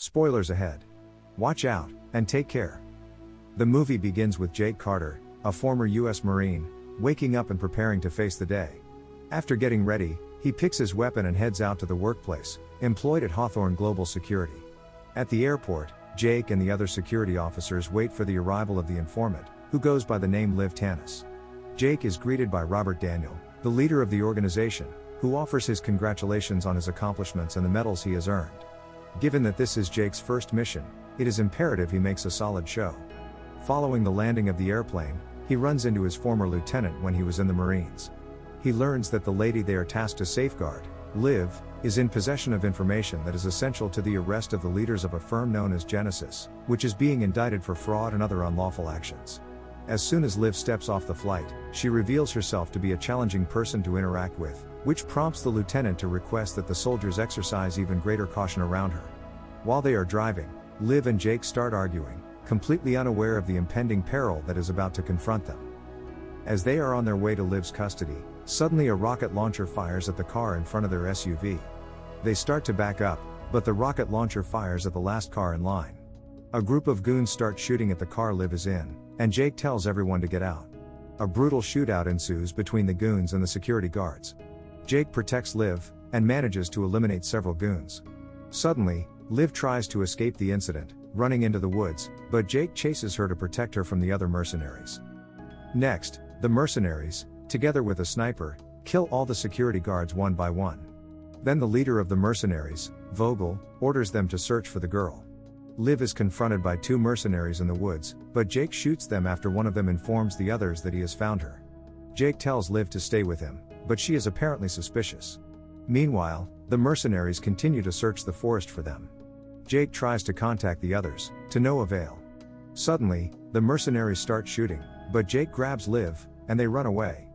Spoilers ahead. Watch out, and take care. The movie begins with Jake Carter, a former U.S. Marine, waking up and preparing to face the day. After getting ready, he picks his weapon and heads out to the workplace, employed at Hawthorne Global Security. At the airport, Jake and the other security officers wait for the arrival of the informant, who goes by the name Liv Tannis. Jake is greeted by Robert Daniel, the leader of the organization, who offers his congratulations on his accomplishments and the medals he has earned. Given that this is Jake's first mission, it is imperative he makes a solid show. Following the landing of the airplane, he runs into his former lieutenant when he was in the Marines. He learns that the lady they are tasked to safeguard, Liv, is in possession of information that is essential to the arrest of the leaders of a firm known as Genesis, which is being indicted for fraud and other unlawful actions. As soon as Liv steps off the flight, she reveals herself to be a challenging person to interact with, which prompts the lieutenant to request that the soldiers exercise even greater caution around her. While they are driving, Liv and Jake start arguing, completely unaware of the impending peril that is about to confront them. As they are on their way to Liv's custody, suddenly a rocket launcher fires at the car in front of their SUV. They start to back up, but the rocket launcher fires at the last car in line. A group of goons start shooting at the car Liv is in, and Jake tells everyone to get out. A brutal shootout ensues between the goons and the security guards. Jake protects Liv, and manages to eliminate several goons. Suddenly, Liv tries to escape the incident, running into the woods, but Jake chases her to protect her from the other mercenaries. Next, the mercenaries, together with a sniper, kill all the security guards one by one. Then the leader of the mercenaries, Vogel, orders them to search for the girl. Liv is confronted by two mercenaries in the woods, but Jake shoots them after one of them informs the others that he has found her. Jake tells Liv to stay with him, but she is apparently suspicious. Meanwhile, the mercenaries continue to search the forest for them. Jake tries to contact the others, to no avail. Suddenly, the mercenaries start shooting, but Jake grabs Liv, and they run away.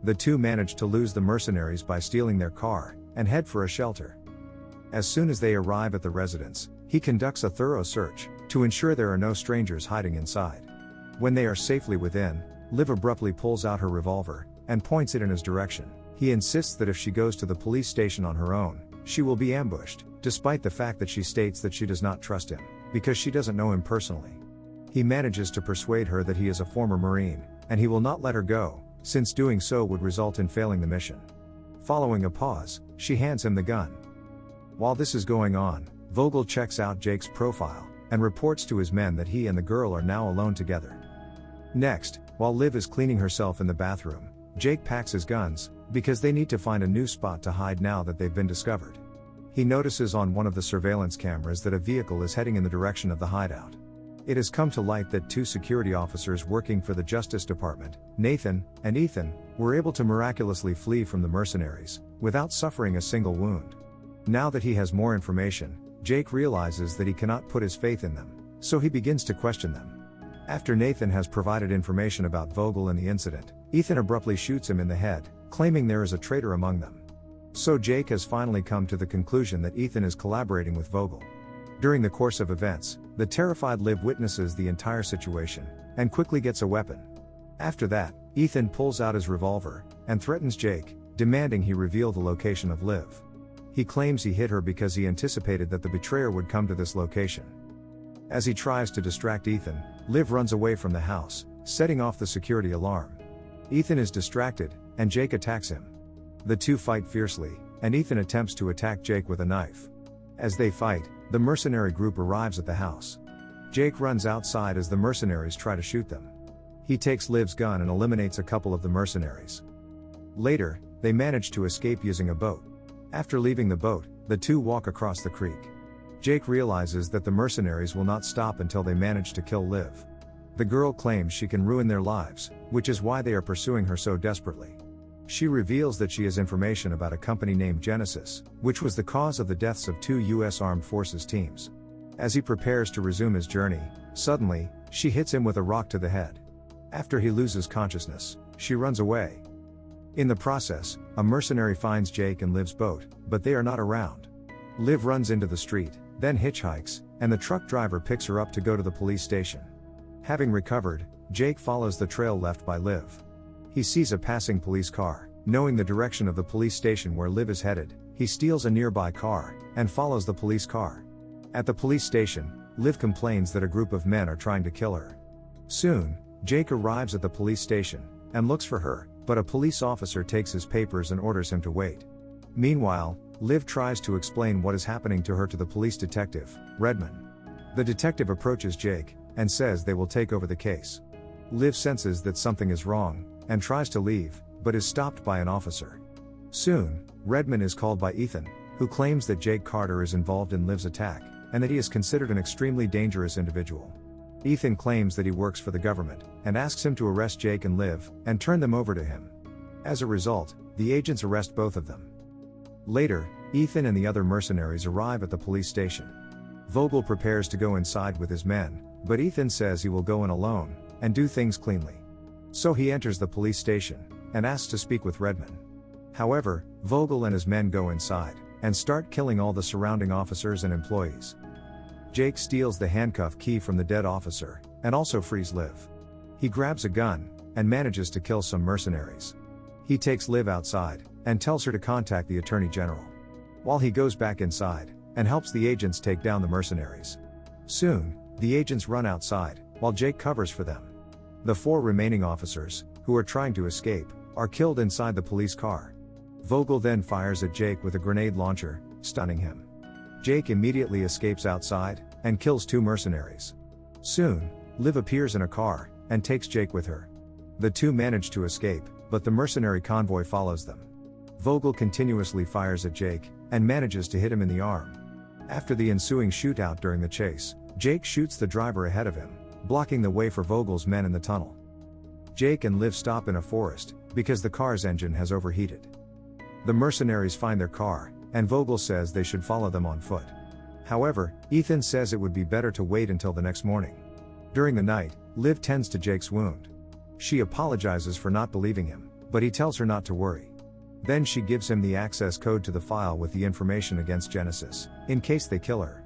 The two manage to lose the mercenaries by stealing their car, and head for a shelter. As soon as they arrive at the residence, he conducts a thorough search, to ensure there are no strangers hiding inside. When they are safely within, Liv abruptly pulls out her revolver, and points it in his direction. He insists that if she goes to the police station on her own, she will be ambushed, despite the fact that she states that she does not trust him, because she doesn't know him personally. He manages to persuade her that he is a former Marine, and he will not let her go, since doing so would result in failing the mission. Following a pause, she hands him the gun. While this is going on, Vogel checks out Jake's profile, and reports to his men that he and the girl are now alone together. Next, while Liv is cleaning herself in the bathroom, Jake packs his guns, because they need to find a new spot to hide now that they've been discovered. He notices on one of the surveillance cameras that a vehicle is heading in the direction of the hideout. It has come to light that two security officers working for the Justice Department, Nathan and Ethan, were able to miraculously flee from the mercenaries, without suffering a single wound. Now that he has more information, Jake realizes that he cannot put his faith in them, so he begins to question them. After Nathan has provided information about Vogel and the incident, Ethan abruptly shoots him in the head, claiming there is a traitor among them. So Jake has finally come to the conclusion that Ethan is collaborating with Vogel. During the course of events, the terrified Liv witnesses the entire situation, and quickly gets a weapon. After that, Ethan pulls out his revolver, and threatens Jake, demanding he reveal the location of Liv. He claims he hit her because he anticipated that the betrayer would come to this location. As he tries to distract Ethan, Liv runs away from the house, setting off the security alarm. Ethan is distracted, and Jake attacks him. The two fight fiercely, and Ethan attempts to attack Jake with a knife. As they fight, the mercenary group arrives at the house. Jake runs outside as the mercenaries try to shoot them. He takes Liv's gun and eliminates a couple of the mercenaries. Later, they manage to escape using a boat. After leaving the boat, the two walk across the creek. Jake realizes that the mercenaries will not stop until they manage to kill Liv. The girl claims she can ruin their lives, which is why they are pursuing her so desperately. She reveals that she has information about a company named Genesis, which was the cause of the deaths of two U.S. Armed Forces teams. As he prepares to resume his journey, suddenly, she hits him with a rock to the head. After he loses consciousness, she runs away. In the process, a mercenary finds Jake and Liv's boat, but they are not around. Liv runs into the street, then hitchhikes, and the truck driver picks her up to go to the police station. Having recovered, Jake follows the trail left by Liv. He sees a passing police car. Knowing the direction of the police station where Liv is headed, he steals a nearby car, and follows the police car. At the police station, Liv complains that a group of men are trying to kill her. Soon, Jake arrives at the police station and looks for her, but a police officer takes his papers and orders him to wait. Meanwhile, Liv tries to explain what is happening to her to the police detective, Redman. The detective approaches Jake and says they will take over the case. Liv senses that something is wrong and tries to leave, but is stopped by an officer. Soon, Redman is called by Ethan, who claims that Jake Carter is involved in Liv's attack and that he is considered an extremely dangerous individual. Ethan claims that he works for the government and asks him to arrest Jake and Liv and turn them over to him. As a result, the agents arrest both of them. Later, Ethan and the other mercenaries arrive at the police station. Vogel prepares to go inside with his men, but Ethan says he will go in alone and do things cleanly. So he enters the police station and asks to speak with Redman. However, Vogel and his men go inside and start killing all the surrounding officers and employees. Jake steals the handcuff key from the dead officer and also frees Liv. He grabs a gun and manages to kill some mercenaries. He takes Liv outside and tells her to contact the Attorney General, while he goes back inside and helps the agents take down the mercenaries. Soon, the agents run outside while Jake covers for them. The 4 remaining officers, who are trying to escape, are killed inside the police car. Vogel then fires at Jake with a grenade launcher, stunning him. Jake immediately escapes outside and kills 2 mercenaries. Soon, Liv appears in a car and takes Jake with her. The 2 manage to escape, but the mercenary convoy follows them. Vogel continuously fires at Jake and manages to hit him in the arm. After the ensuing shootout during the chase, Jake shoots the driver ahead of him, blocking the way for Vogel's men in the tunnel. Jake and Liv stop in a forest because the car's engine has overheated. The mercenaries find their car, and Vogel says they should follow them on foot. However, Ethan says it would be better to wait until the next morning. During the night, Liv tends to Jake's wound. She apologizes for not believing him, but he tells her not to worry. Then she gives him the access code to the file with the information against Genesis, in case they kill her.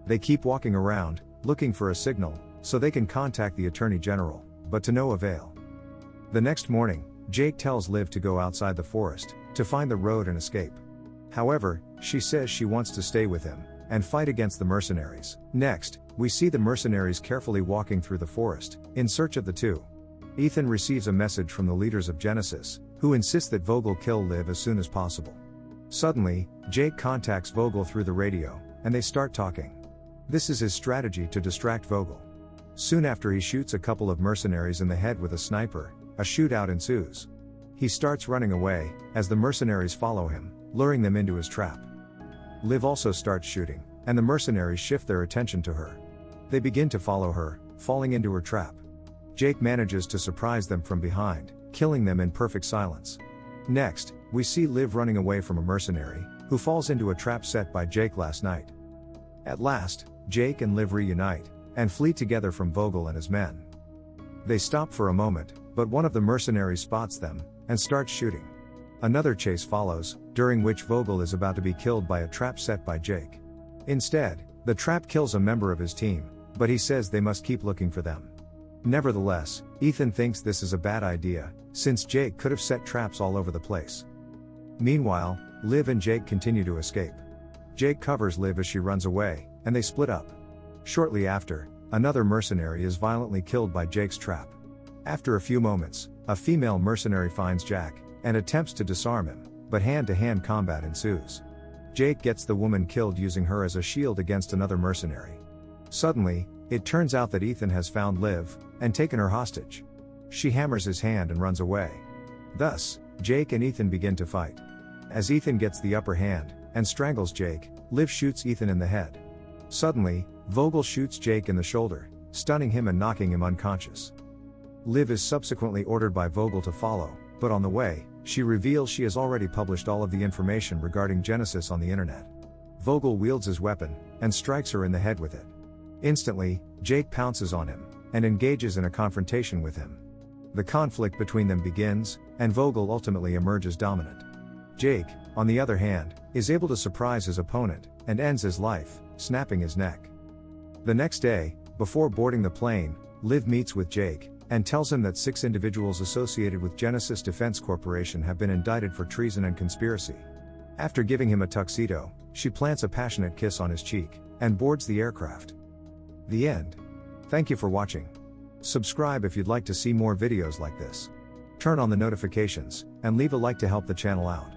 They keep walking around, looking for a signal, so they can contact the Attorney General, but to no avail. The next morning, Jake tells Liv to go outside the forest to find the road and escape. However, she says she wants to stay with him and fight against the mercenaries. Next, we see the mercenaries carefully walking through the forest in search of the 2. Ethan receives a message from the leaders of Genesis, who insist that Vogel kill Liv as soon as possible. Suddenly, Jake contacts Vogel through the radio, and they start talking. This is his strategy to distract Vogel. Soon after he shoots a couple of mercenaries in the head with a sniper, a shootout ensues. He starts running away, as the mercenaries follow him, luring them into his trap. Liv also starts shooting, and the mercenaries shift their attention to her. They begin to follow her, falling into her trap. Jake manages to surprise them from behind, killing them in perfect silence. Next, we see Liv running away from a mercenary, who falls into a trap set by Jake last night. At last, Jake and Liv reunite, and flee together from Vogel and his men. They stop for a moment, but one of the mercenaries spots them, and starts shooting. Another chase follows, during which Vogel is about to be killed by a trap set by Jake. Instead, the trap kills a member of his team, but he says they must keep looking for them. Nevertheless, Ethan thinks this is a bad idea, since Jake could have set traps all over the place. Meanwhile, Liv and Jake continue to escape. Jake covers Liv as she runs away, and they split up. Shortly after, another mercenary is violently killed by Jake's trap. After a few moments, a female mercenary finds Jack and attempts to disarm him, but hand-to-hand combat ensues. Jake gets the woman killed using her as a shield against another mercenary. Suddenly, it turns out that Ethan has found Liv and taken her hostage. She hammers his hand and runs away. Thus, Jake and Ethan begin to fight. As Ethan gets the upper hand and strangles Jake, Liv shoots Ethan in the head. Suddenly, Vogel shoots Jake in the shoulder, stunning him and knocking him unconscious. Liv is subsequently ordered by Vogel to follow, but on the way, she reveals she has already published all of the information regarding Genesis on the internet. Vogel wields his weapon and strikes her in the head with it. Instantly, Jake pounces on him and engages in a confrontation with him. The conflict between them begins, and Vogel ultimately emerges dominant. Jake, on the other hand, is able to surprise his opponent and ends his life, snapping his neck. The next day, before boarding the plane, Liv meets with Jake and tells him that 6 individuals associated with Genesis Defense Corporation have been indicted for treason and conspiracy. After giving him a tuxedo, she plants a passionate kiss on his cheek, and boards the aircraft. The end. Thank you for watching. Subscribe if you'd like to see more videos like this. Turn on the notifications, and leave a like to help the channel out.